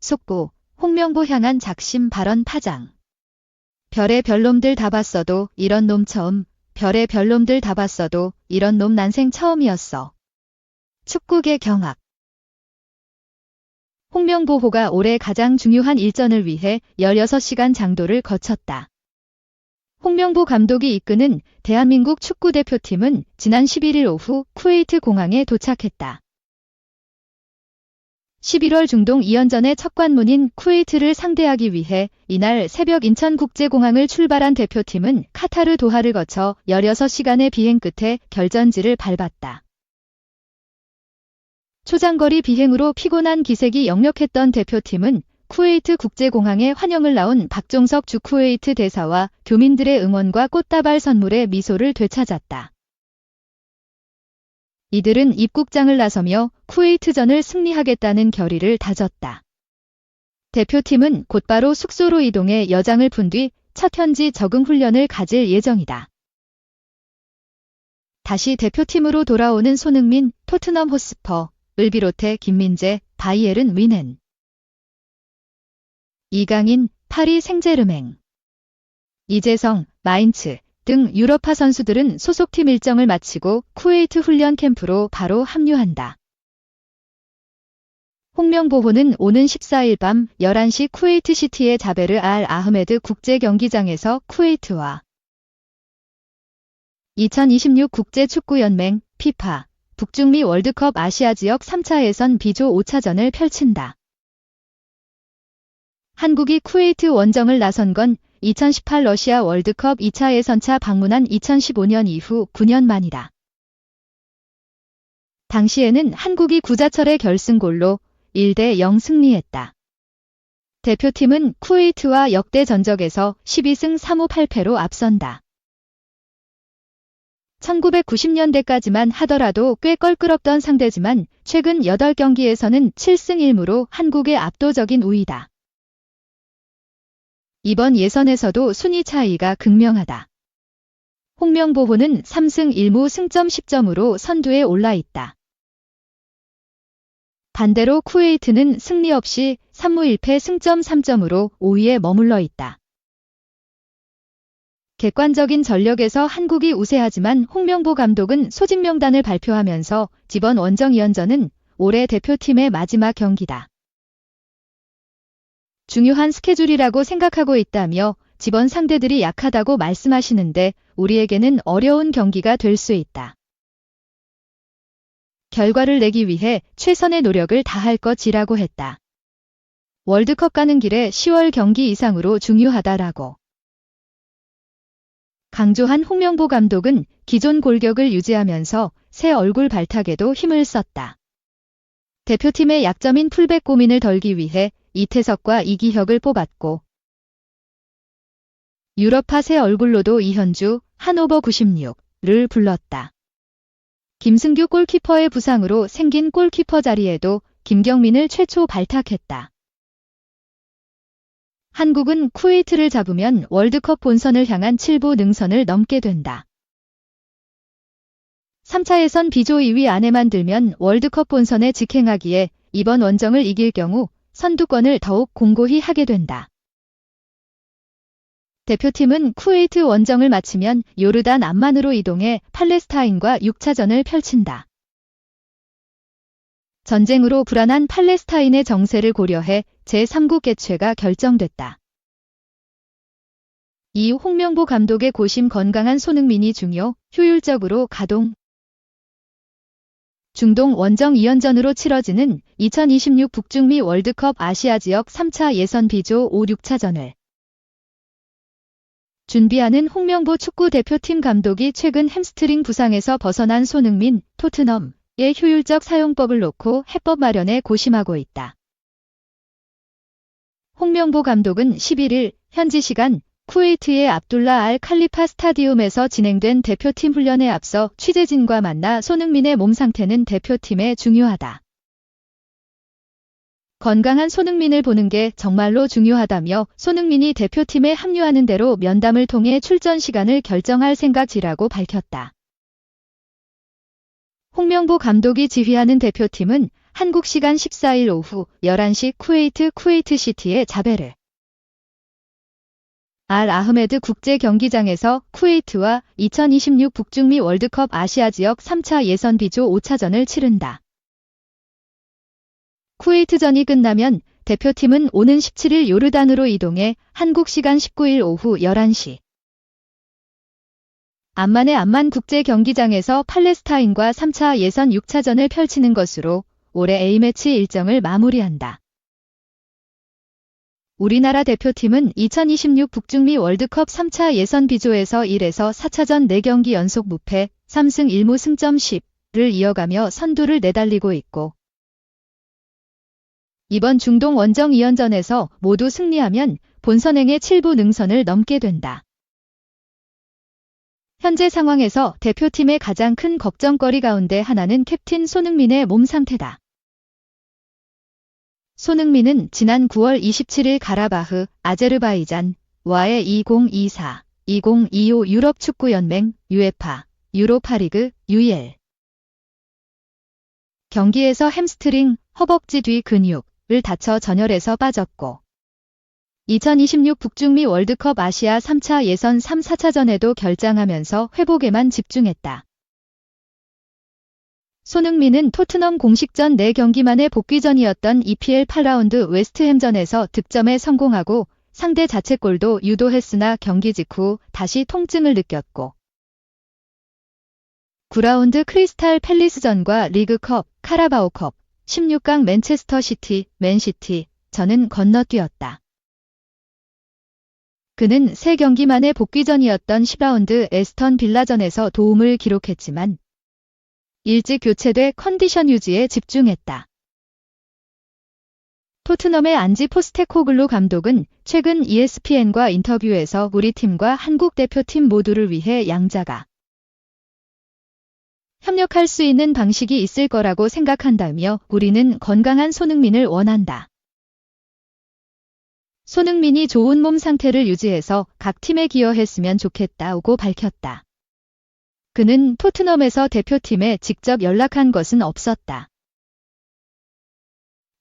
속보, 홍명보 향한 작심 발언 파장. 별의 별놈들 다 봤어도 이런 놈 처음, 별의 별놈들 다 봤어도 이런 놈 난생 처음이었어. 축구계 경악. 홍명보호가 올해 가장 중요한 일전을 위해 16시간 장도를 거쳤다. 홍명보 감독이 이끄는 대한민국 축구대표팀은 지난 11일 오후 쿠웨이트 공항에 도착했다. 11월 중동 2연전의 첫 관문인 쿠웨이트를 상대하기 위해 이날 새벽 인천국제공항을 출발한 대표팀은 카타르 도하를 거쳐 16시간의 비행 끝에 결전지를 밟았다. 초장거리 비행으로 피곤한 기색이 역력했던 대표팀은 쿠웨이트 국제공항에 환영을 나온 박종석 주 쿠웨이트 대사와 교민들의 응원과 꽃다발 선물에 미소를 되찾았다. 이들은 입국장을 나서며 쿠웨이트전을 승리하겠다는 결의를 다졌다. 대표팀은 곧바로 숙소로 이동해 여장을 푼 뒤 첫 현지 적응 훈련을 가질 예정이다. 다시 대표팀으로 돌아오는 손흥민, 토트넘 호스퍼를 비롯해 김민재, 바이에른 뮌헨, 이강인, 파리 생제르맹, 이재성, 마인츠 등 유럽파 선수들은 소속팀 일정을 마치고 쿠웨이트 훈련 캠프로 바로 합류한다. 홍명보호는 오는 14일 밤 11시 쿠웨이트 시티의 자베르 알 아흐메드 국제경기장에서 쿠웨이트와 2026 국제축구연맹 피파 북중미 월드컵 아시아 지역 3차 예선 B조 5차전을 펼친다. 한국이 쿠웨이트 원정을 나선 건 2018 러시아 월드컵 2차 예선차 방문한 2015년 이후 9년 만이다. 당시에는 한국이 구자철의 결승골로 1대0 승리했다. 대표팀은 쿠웨이트와 역대 전적에서 12승 3무 8패로 앞선다. 1990년대까지만 하더라도 꽤 껄끄럽던 상대지만 최근 8경기에서는 7승 1무로 한국의 압도적인 우위다. 이번 예선에서도 순위 차이가 극명하다. 홍명보호는 3승 1무 승점 10점으로 선두에 올라 있다. 반대로 쿠웨이트는 승리 없이 3무 1패 승점 3점으로 5위에 머물러 있다. 객관적인 전력에서 한국이 우세하지만 홍명보 감독은 소집 명단을 발표하면서 이번 원정 2연전은 올해 대표팀의 마지막 경기다. 중요한 스케줄이라고 생각하고 있다며 이번 상대들이 약하다고 말씀하시는데 우리에게는 어려운 경기가 될 수 있다. 결과를 내기 위해 최선의 노력을 다할 것이라고 했다. 월드컵 가는 길에 10월 경기 이상으로 중요하다라고 강조한 홍명보 감독은 기존 골격을 유지하면서 새 얼굴 발탁에도 힘을 썼다. 대표팀의 약점인 풀백 고민을 덜기 위해 이태석과 이기혁을 뽑았고 유럽파 새 얼굴로도 이현주, 한오버 96를 불렀다. 김승규 골키퍼의 부상으로 생긴 골키퍼 자리에도 김경민을 최초 발탁했다. 한국은 쿠웨이트를 잡으면 월드컵 본선을 향한 7부 능선을 넘게 된다. 3차 예선 B조 2위 안에만 들면 월드컵 본선에 직행하기에 이번 원정을 이길 경우 선두권을 더욱 공고히 하게 된다. 대표팀은 쿠웨이트 원정을 마치면 요르단 암만으로 이동해 팔레스타인과 6차전을 펼친다. 전쟁으로 불안한 팔레스타인의 정세를 고려해 제3국 개최가 결정됐다. 이 홍명보 감독의 고심 건강한 손흥민이 효율적으로 가동. 중동 원정 2연전으로 치러지는 2026 북중미 월드컵 아시아 지역 3차 예선 B조 5, 6차전을 준비하는 홍명보 축구대표팀 감독이 최근 햄스트링 부상에서 벗어난 손흥민, 토트넘의 효율적 사용법을 놓고 해법 마련에 고심하고 있다. 홍명보 감독은 11일 현지 시간 쿠웨이트의 압둘라 알 칼리파 스타디움에서 진행된 대표팀 훈련에 앞서 취재진과 만나 손흥민의 몸 상태는 대표팀에 중요하다. 건강한 손흥민을 보는 게 정말로 중요하다며 손흥민이 대표팀에 합류하는 대로 면담을 통해 출전 시간을 결정할 생각이라고 밝혔다. 홍명보 감독이 지휘하는 대표팀은 한국 시간 14일 오후 11시 쿠웨이트 시티의 자베르 알 아흐메드 국제 경기장에서 쿠웨이트와 2026 북중미 월드컵 아시아 지역 3차 예선 B조 5차전을 치른다. 쿠웨이트전이 끝나면 대표팀은 오는 17일 요르단으로 이동해 한국 시간 19일 오후 11시 암만의 암만 국제 경기장에서 팔레스타인과 3차 예선 6차전을 펼치는 것으로 올해 A매치 일정을 마무리한다. 우리나라 대표팀은 2026 북중미 월드컵 3차 예선 B조에서 1에서 4차전 4경기 연속 무패, 3승 1무 승점 10를 이어가며 선두를 내달리고 있고 이번 중동 원정 2연전에서 모두 승리하면 본선행의 7부 능선을 넘게 된다. 현재 상황에서 대표팀의 가장 큰 걱정거리 가운데 하나는 캡틴 손흥민의 몸 상태다. 손흥민은 지난 9월 27일 가라바흐, 아제르바이잔과의 2024-2025 유럽축구연맹, UEFA, 유로파리그, UEL 경기에서 햄스트링, 허벅지 뒤 근육을 다쳐 전열에서 빠졌고 2026 북중미 월드컵 아시아 3차 예선 3, 4차전에도 결장하면서 회복에만 집중했다. 손흥민은 토트넘 공식전 4경기 만에 복귀전이었던 EPL 8라운드 웨스트햄전에서 득점에 성공하고 상대 자책골도 유도했으나 경기 직후 다시 통증을 느꼈고 9라운드 크리스탈 팰리스전과 리그컵, 카라바오컵, 16강 맨체스터 시티, 맨시티 전은 건너뛰었다. 그는 3경기 만에 복귀전이었던 10라운드 에스턴 빌라전에서 도움을 기록했지만 일찍 교체돼 컨디션 유지에 집중했다. 토트넘의 안지 포스테코글루 감독은 최근 ESPN과 인터뷰에서 우리 팀과 한국 대표팀 모두를 위해 양자가 협력할 수 있는 방식이 있을 거라고 생각한다며 우리는 건강한 손흥민을 원한다. 손흥민이 좋은 몸 상태를 유지해서 각 팀에 기여했으면 좋겠다고 밝혔다. 그는 토트넘에서 대표팀에 직접 연락한 것은 없었다.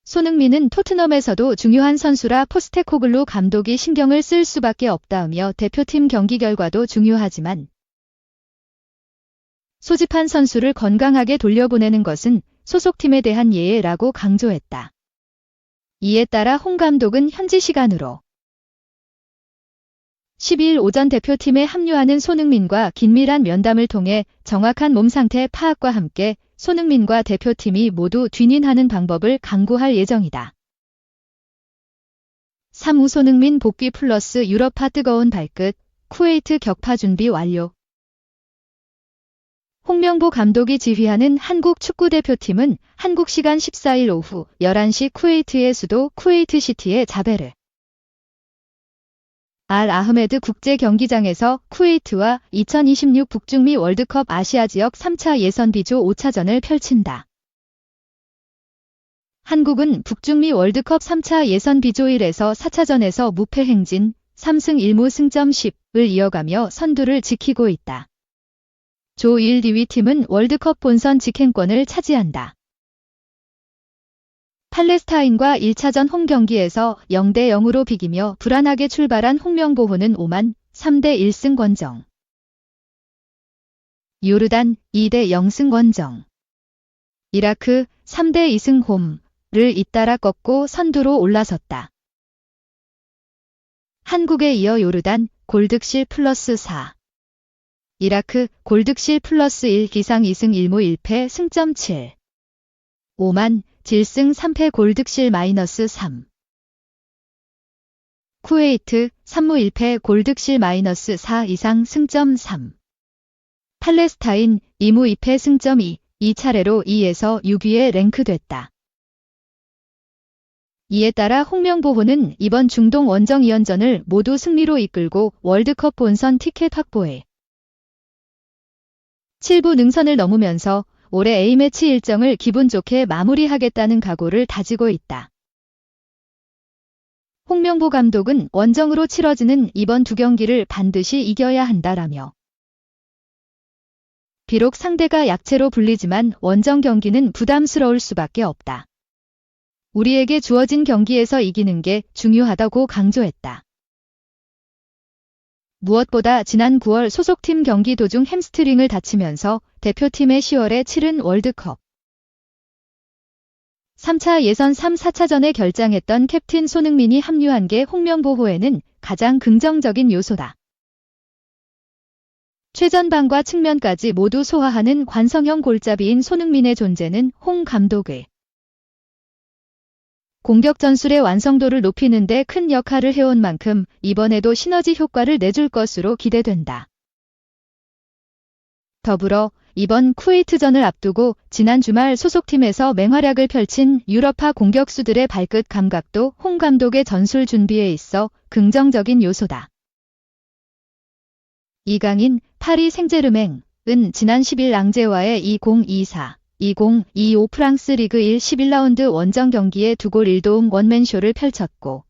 손흥민은 토트넘에서도 중요한 선수라 포스테코글루 감독이 신경을 쓸 수밖에 없다며 대표팀 경기 결과도 중요하지만 소집한 선수를 건강하게 돌려보내는 것은 소속팀에 대한 예의라고 강조했다. 이에 따라 홍 감독은 현지 시간으로 12일 오전 대표팀에 합류하는 손흥민과 긴밀한 면담을 통해 정확한 몸 상태 파악과 함께 손흥민과 대표팀이 모두 윈윈하는 방법을 강구할 예정이다. 3우 손흥민 복귀 플러스 유럽파 뜨거운 발끝, 쿠웨이트 격파 준비 완료. 홍명보 감독이 지휘하는 한국 축구대표팀은 한국 시간 14일 오후 11시 쿠웨이트의 수도 쿠웨이트 시티의 자베르 알 아흐메드 국제 경기장에서 쿠웨이트와 2026 북중미 월드컵 아시아 지역 3차 예선 B조 5차전을 펼친다. 한국은 북중미 월드컵 3차 예선 B조 1에서 4차전에서 무패 행진 3승 1무 승점 10을 이어가며 선두를 지키고 있다. 조 1 2위 팀은 월드컵 본선 직행권을 차지한다. 팔레스타인과 1차전 홈 경기에서 0대 0으로 비기며 불안하게 출발한 홍명보호는 오만 3대 1승 권정. 요르단 2대 0승 권정. 이라크 3대 2승 홈을 잇따라 꺾고 선두로 올라섰다. 한국에 이어 요르단 골득실 플러스 4. 이라크 골득실 플러스 1 기상 2승 1무 1패 승점 7. 오만 질승 3패 골득실 마이너스 3. 쿠웨이트 3무 1패 골득실 마이너스 4 이상 승점 3. 팔레스타인 2무 2패 승점 2. 이 차례로 2에서 6위에 랭크됐다. 이에 따라 홍명보호는 이번 중동 원정 2연전을 모두 승리로 이끌고 월드컵 본선 티켓 확보에 7부 능선을 넘으면서 올해 A매치 일정을 기분 좋게 마무리하겠다는 각오를 다지고 있다. 홍명보 감독은 원정으로 치러지는 이번 2경기를 반드시 이겨야 한다라며 비록 상대가 약체로 불리지만 원정 경기는 부담스러울 수밖에 없다. 우리에게 주어진 경기에서 이기는 게 중요하다고 강조했다. 무엇보다 지난 9월 소속팀 경기 도중 햄스트링을 다치면서 대표팀의 10월에 치른 월드컵 3차 예선 3, 4차전에 결장했던 캡틴 손흥민이 합류한 게 홍명보호에는 가장 긍정적인 요소다. 최전방과 측면까지 모두 소화하는 관성형 골잡이인 손흥민의 존재는 홍 감독의 공격 전술의 완성도를 높이는 데 큰 역할을 해온 만큼 이번에도 시너지 효과를 내줄 것으로 기대된다. 더불어 이번 쿠웨이트전을 앞두고 지난 주말 소속팀에서 맹활약을 펼친 유럽파 공격수들의 발끝 감각도 홍 감독의 전술 준비에 있어 긍정적인 요소다. 이강인, 파리 생제르맹은 지난 10일 앙제와의 2024-2025 프랑스 리그 1 11라운드 원정 경기에 2골 1도움 원맨쇼를 펼쳤고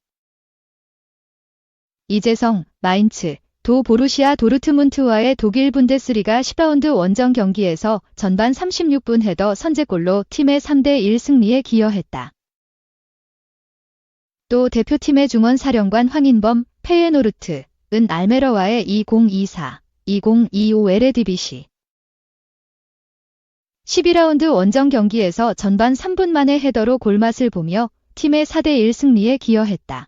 이재성, 마인츠, 도 보루시아 도르트문트와의 독일 분데스리가 10라운드 원정 경기에서 전반 36분 헤더 선제골로 팀의 3대1 승리에 기여했다. 또 대표팀의 중원 사령관 황인범, 페예노르트는 알메러와의 2024-2025 에레디비시 12라운드 원정 경기에서 전반 3분 만에 헤더로 골맛을 보며 팀의 4대1 승리에 기여했다.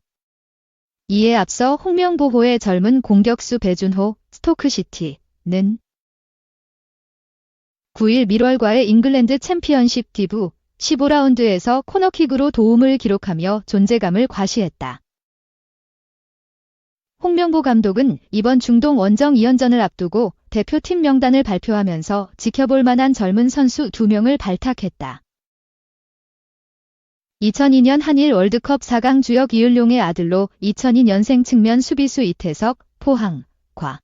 이에 앞서 홍명보호의 젊은 공격수 배준호, 스토크시티는 9일 밀월과의 잉글랜드 챔피언십 디브 15라운드에서 코너킥으로 도움을 기록하며 존재감을 과시했다. 홍명보 감독은 이번 중동 원정 2연전을 앞두고 대표팀 명단을 발표하면서 지켜볼 만한 젊은 선수 2명을 발탁했다. 2002년 한일 월드컵 4강 주역 이을룡의 아들로 2002년생 측면 수비수 이태석, 포항, 과.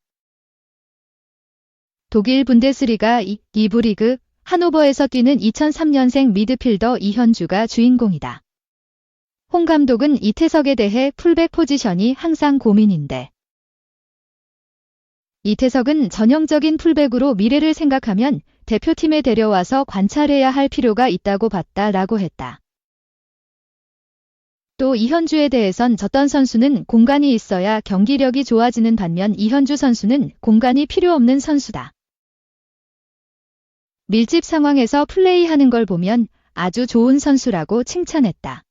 독일 분데스리가 2부 리그 하노버에서 뛰는 2003년생 미드필더 이현주가 주인공이다. 홍 감독은 이태석에 대해 풀백 포지션이 항상 고민인데 이태석은 전형적인 풀백으로 미래를 생각하면 대표팀에 데려와서 관찰해야 할 필요가 있다고 봤다라고 했다. 또 이현주에 대해선 졌던 선수는 공간이 있어야 경기력이 좋아지는 반면 이현주 선수는 공간이 필요 없는 선수다. 밀집 상황에서 플레이하는 걸 보면 아주 좋은 선수라고 칭찬했다.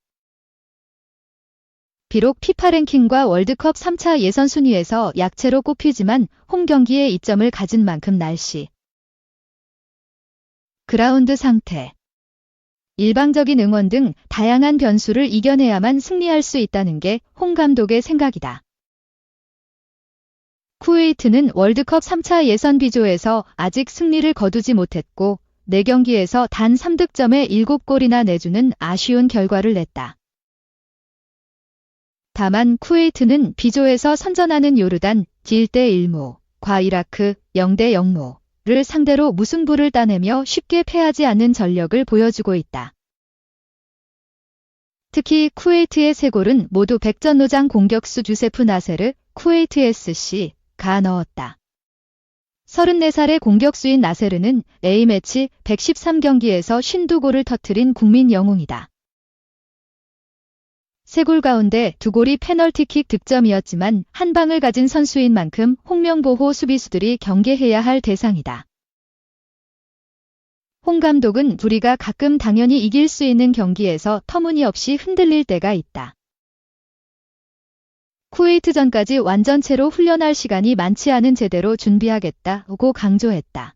비록 피파 랭킹과 월드컵 3차 예선 순위에서 약체로 꼽히지만 홈 경기에 이점을 가진 만큼 날씨, 그라운드 상태, 일방적인 응원 등 다양한 변수를 이겨내야만 승리할 수 있다는 게 홍 감독의 생각이다. 쿠웨이트는 월드컵 3차 예선 B조에서 아직 승리를 거두지 못했고 4경기에서 단 3득점에 7골이나 내주는 아쉬운 결과를 냈다. 다만 쿠웨이트는 B조에서 선전하는 요르단, 1대 1무, 과 이라크, 0대 0무를 상대로 무승부를 따내며 쉽게 패하지 않는 전력을 보여주고 있다. 특히 쿠웨이트의 3골은 모두 백전노장 공격수 주세프 나세르, 쿠웨이트 SC가 넣었다. 34살의 공격수인 나세르는 A매치 113경기에서 52골을 터뜨린 국민 영웅이다. 3골 가운데 2골이 페널티킥 득점이었지만 한 방을 가진 선수인 만큼 홍명보호 수비수들이 경계해야 할 대상이다. 홍 감독은 우리가 가끔 당연히 이길 수 있는 경기에서 터무니없이 흔들릴 때가 있다. 쿠웨이트전까지 완전체로 훈련할 시간이 많지 않은 제대로 준비하겠다고 강조했다.